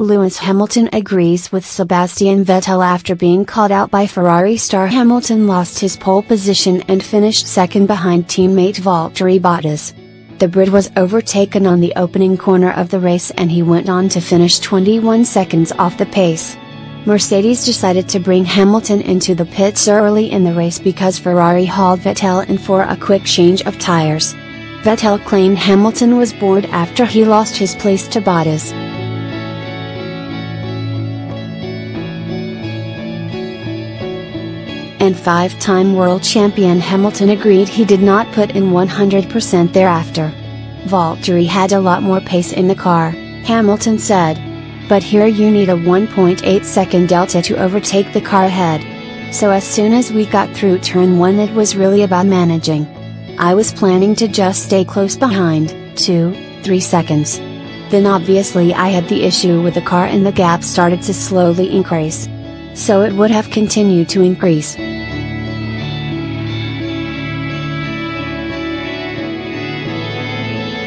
Lewis Hamilton agrees with Sebastian Vettel after being caught out by Ferrari star. Hamilton lost his pole position and finished second behind teammate Valtteri Bottas. The Brit was overtaken on the opening corner of the race and he went on to finish 21 seconds off the pace. Mercedes decided to bring Hamilton into the pits early in the race because Ferrari hauled Vettel in for a quick change of tires. Vettel claimed Hamilton was bored after he lost his place to Bottas. And five-time world champion Hamilton agreed he did not put in 100% thereafter. Valtteri had a lot more pace in the car, Hamilton said. But here you need a 1.8 second delta to overtake the car ahead. So as soon as we got through turn 1 it was really about managing. I was planning to just stay close behind, 2-3 seconds. Then obviously I had the issue with the car and the gap started to slowly increase. So it would have continued to increase.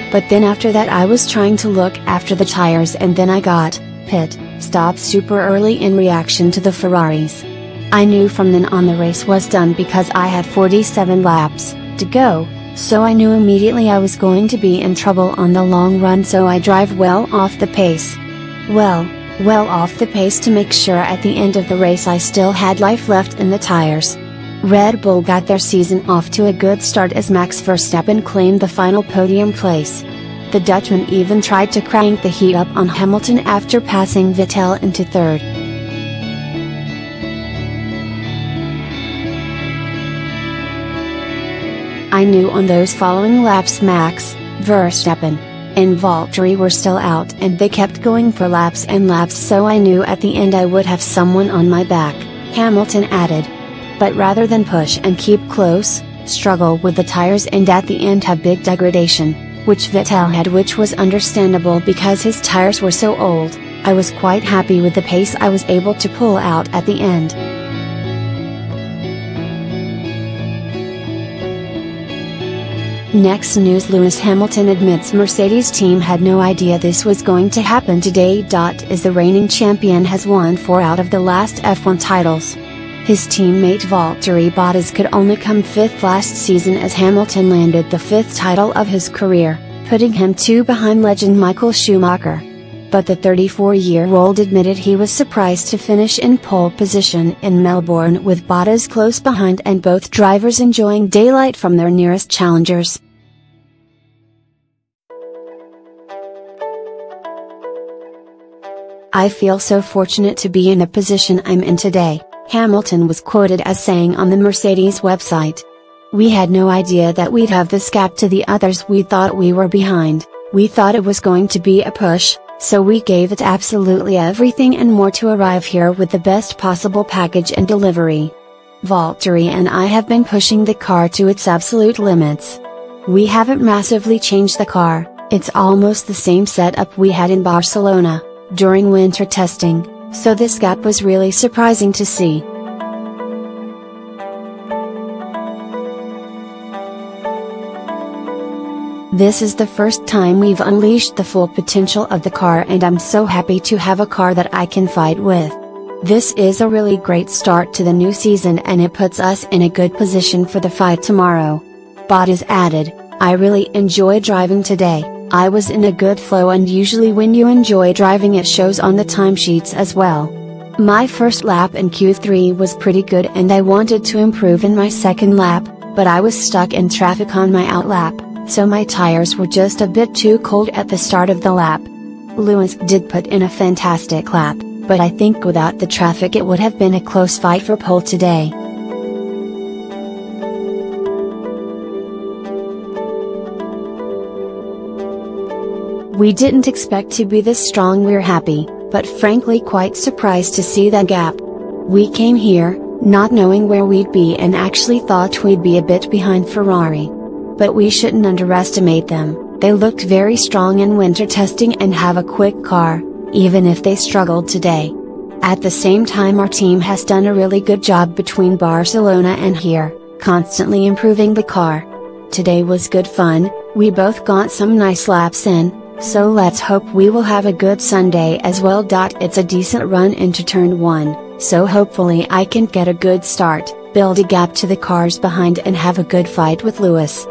But then after that I was trying to look after the tires and then I got pit stopped super early in reaction to the Ferraris. I knew from then on the race was done because I had 47 laps to go, so I knew immediately I was going to be in trouble on the long run, so I drive well off the pace. Well off the pace to make sure at the end of the race I still had life left in the tires. Red Bull got their season off to a good start as Max Verstappen claimed the final podium place. The Dutchman even tried to crank the heat up on Hamilton after passing Vettel into third. I knew on those following laps Max, Verstappen, and Valtteri were still out and they kept going for laps and laps, so I knew at the end I would have someone on my back, Hamilton added. But rather than push and keep close, struggle with the tires and at the end have big degradation, which Vettel had, which was understandable because his tires were so old, I was quite happy with the pace I was able to pull out at the end. Next news: Lewis Hamilton admits Mercedes team had no idea this was going to happen today. As the reigning champion has won 4 out of the last F1 titles. His teammate Valtteri Bottas could only come 5th last season as Hamilton landed the 5th title of his career, putting him 2 behind legend Michael Schumacher. But the 34-year-old admitted he was surprised to finish in pole position in Melbourne with Bottas close behind and both drivers enjoying daylight from their nearest challengers. I feel so fortunate to be in the position I'm in today, Hamilton was quoted as saying on the Mercedes website. We had no idea that we'd have this gap to the others. We thought we were behind, we thought it was going to be a push, so we gave it absolutely everything and more to arrive here with the best possible package and delivery. Valtteri and I have been pushing the car to its absolute limits. We haven't massively changed the car, it's almost the same setup we had in Barcelona, during winter testing. So this gap was really surprising to see. This is the first time we've unleashed the full potential of the car and I'm so happy to have a car that I can fight with. This is a really great start to the new season and it puts us in a good position for the fight tomorrow. Bottas added, I really enjoy driving today. I was in a good flow and usually when you enjoy driving it shows on the timesheets as well. My first lap in Q3 was pretty good and I wanted to improve in my second lap, but I was stuck in traffic on my out lap, so my tires were just a bit too cold at the start of the lap. Lewis did put in a fantastic lap, but I think without the traffic it would have been a close fight for pole today. We didn't expect to be this strong. We're happy, but frankly quite surprised to see that gap. We came here, not knowing where we'd be and actually thought we'd be a bit behind Ferrari. But we shouldn't underestimate them, they looked very strong in winter testing and have a quick car, even if they struggled today. At the same time our team has done a really good job between Barcelona and here, constantly improving the car. Today was good fun, we both got some nice laps in, So let's hope we will have a good Sunday as well. It's a decent run into turn 1, so hopefully I can get a good start, build a gap to the cars behind and have a good fight with Lewis.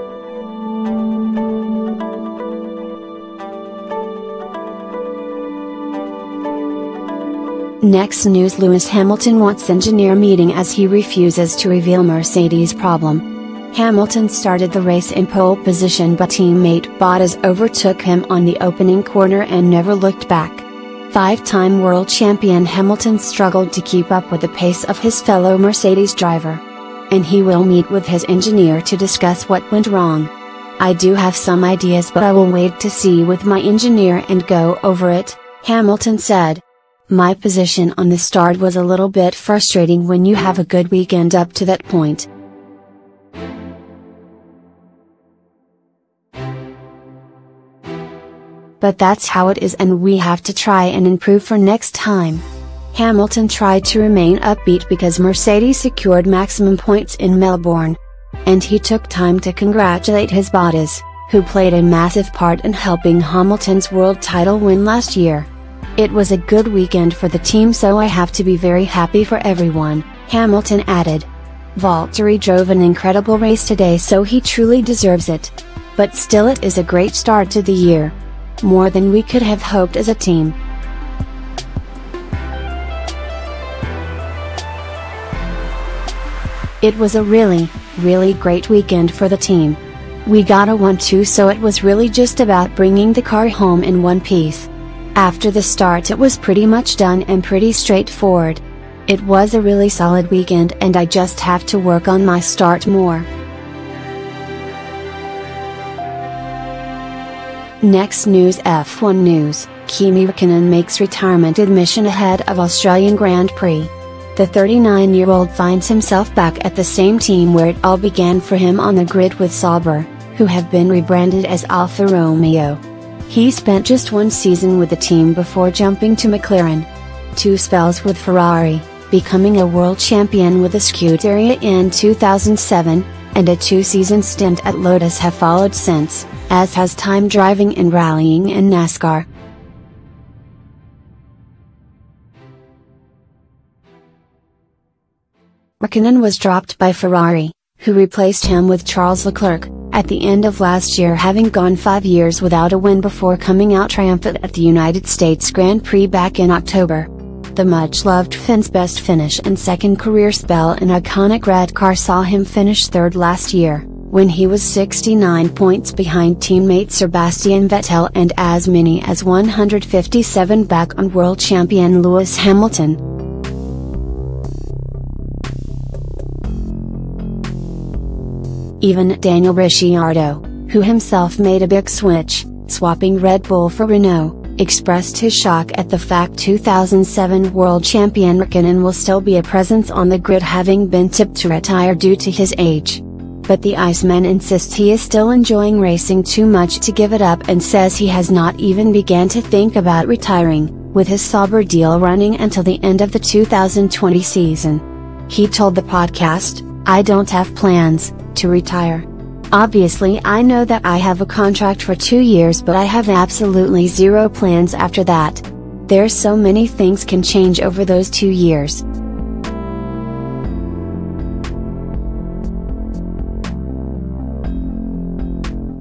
Next news: Lewis Hamilton wants engineer meeting as he refuses to reveal Mercedes problem. Hamilton started the race in pole position but teammate Bottas overtook him on the opening corner and never looked back. 5-time world champion Hamilton struggled to keep up with the pace of his fellow Mercedes driver. And he will meet with his engineer to discuss what went wrong. I do have some ideas but I will wait to see with my engineer and go over it, Hamilton said. My position on the start was a little bit frustrating when you have a good weekend up to that point. But that's how it is and we have to try and improve for next time. Hamilton tried to remain upbeat because Mercedes secured maximum points in Melbourne. And he took time to congratulate his Bottas, who played a massive part in helping Hamilton's world title win last year. It was a good weekend for the team, so I have to be very happy for everyone, Hamilton added. Valtteri drove an incredible race today, so he truly deserves it. But still, it is a great start to the year. More than we could have hoped as a team. It was a really great weekend for the team. We got a 1-2, so it was really just about bringing the car home in one piece. After the start it was pretty much done and pretty straightforward. It was a really solid weekend and I just have to work on my start more. Next news: F1 news, Kimi Raikkonen makes retirement admission ahead of Australian Grand Prix. The 39-year-old finds himself back at the same team where it all began for him on the grid with Sauber, who have been rebranded as Alfa Romeo. He spent just one season with the team before jumping to McLaren. 2 spells with Ferrari, becoming a world champion with the Scuderia in 2007, and a 2-season stint at Lotus have followed since, as has time driving and rallying in NASCAR. Raikkonen was dropped by Ferrari, who replaced him with Charles Leclerc, at the end of last year, having gone 5 years without a win before coming out triumphant at the United States Grand Prix back in October. The much-loved Finn's best finish and second career spell in iconic red car saw him finish third last year, when he was 69 points behind teammate Sebastian Vettel and as many as 157 back on world champion Lewis Hamilton. Even Daniel Ricciardo, who himself made a big switch, swapping Red Bull for Renault, expressed his shock at the fact 2007 world champion Raikkonen will still be a presence on the grid, having been tipped to retire due to his age. But the Iceman insists he is still enjoying racing too much to give it up and says he has not even begun to think about retiring, with his Sauber deal running until the end of the 2020 season. He told the podcast, "I don't have plans to retire. Obviously I know that I have a contract for 2 years, but I have absolutely zero plans after that. There's so many things can change over those 2 years."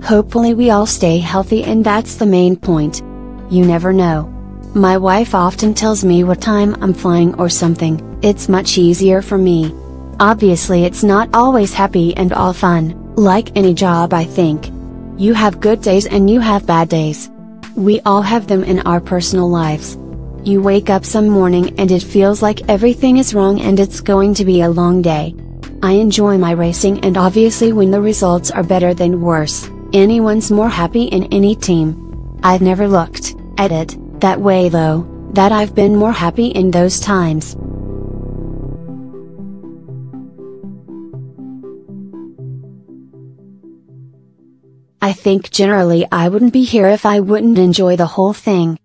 Hopefully we all stay healthy, and that's the main point. You never know. My wife often tells me what time I'm flying or something. It's much easier for me. Obviously it's not always happy and all fun, like any job I think. You have good days and you have bad days. We all have them in our personal lives. You wake up some morning and it feels like everything is wrong and it's going to be a long day. I enjoy my racing, and obviously when the results are better than worse, anyone's more happy in any team. I've never looked at it that way though, that I've been more happy in those times. I think generally I wouldn't be here if I wouldn't enjoy the whole thing.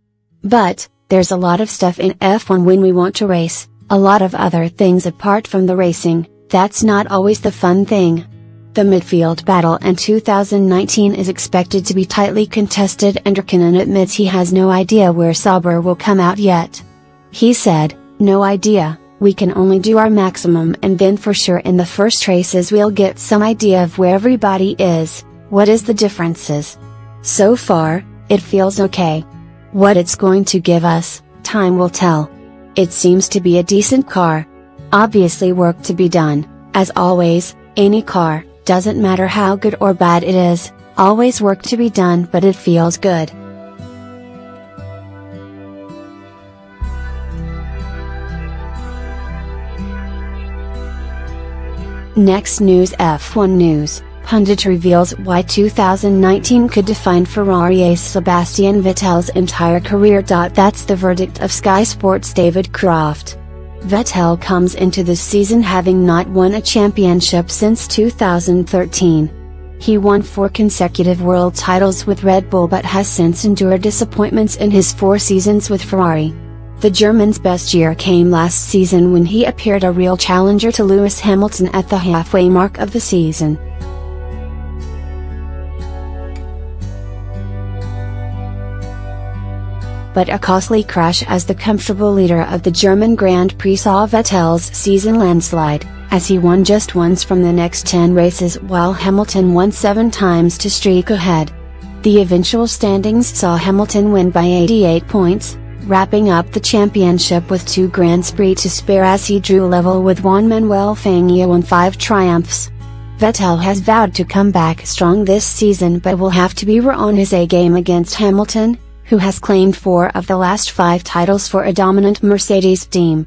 But, there's a lot of stuff in F1 when we want to race, a lot of other things apart from the racing, that's not always the fun thing. The midfield battle in 2019 is expected to be tightly contested, and Raikkonen admits he has no idea where Sauber will come out yet. He said, "No idea, we can only do our maximum, and then for sure in the first races we'll get some idea of where everybody is, what is the differences. So far, it feels okay. What it's going to give us, time will tell. It seems to be a decent car. Obviously work to be done, as always, any car. Doesn't matter how good or bad it is, always work to be done, but it feels good." Next news, F1 news. Pundit reveals why 2019 could define Ferrari ace Sebastian Vettel's entire career. That's the verdict of Sky Sports' David Croft. Vettel comes into this season having not won a championship since 2013. He won 4 consecutive world titles with Red Bull but has since endured disappointments in his 4 seasons with Ferrari. The German's best year came last season when he appeared a real challenger to Lewis Hamilton at the halfway mark of the season. But a costly crash as the comfortable leader of the German Grand Prix saw Vettel's season landslide, as he won just once from the next 10 races while Hamilton won 7 times to streak ahead. The eventual standings saw Hamilton win by 88 points, wrapping up the championship with 2 Grands Prix to spare as he drew level with Juan Manuel Fangio on 5 triumphs. Vettel has vowed to come back strong this season but will have to be on his A game against Hamilton, who has claimed 4 of the last 5 titles for a dominant Mercedes team.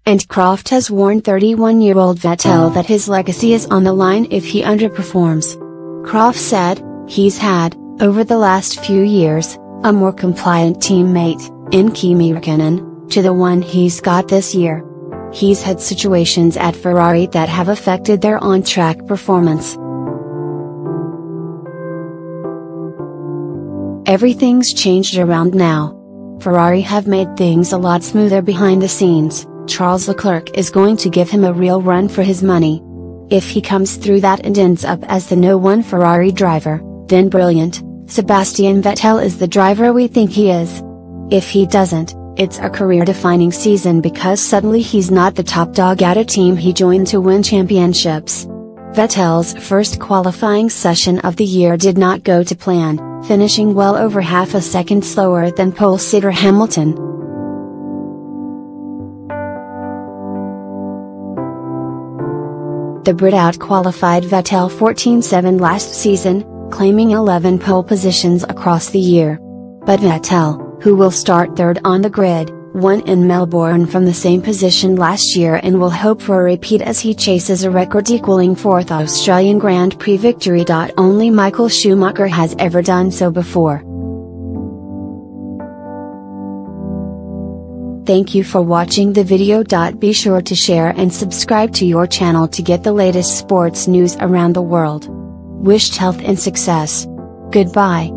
And Croft has warned 31-year-old Vettel that his legacy is on the line if he underperforms. Croft said, "He's had, over the last few years, a more compliant teammate, in Kimi Raikkonen, to the one he's got this year. He's had situations at Ferrari that have affected their on-track performance. Everything's changed around now. Ferrari have made things a lot smoother behind the scenes. Charles Leclerc is going to give him a real run for his money. If he comes through that and ends up as the No. 1 Ferrari driver, then brilliant. Sebastian Vettel is the driver we think he is. If he doesn't, it's a career-defining season because suddenly he's not the top dog at a team he joined to win championships." Vettel's first qualifying session of the year did not go to plan, finishing well over half a second slower than pole sitter Hamilton. The Brit out-qualified Vettel 14-7 last season, claiming 11 pole positions across the year. But Vettel, who will start 3rd on the grid, won in Melbourne from the same position last year and will hope for a repeat as he chases a record-equaling 4th Australian Grand Prix victory. Only Michael Schumacher has ever done so before. Thank you for watching the video. Be sure to share and subscribe to your channel to get the latest sports news around the world. Wished health and success. Goodbye.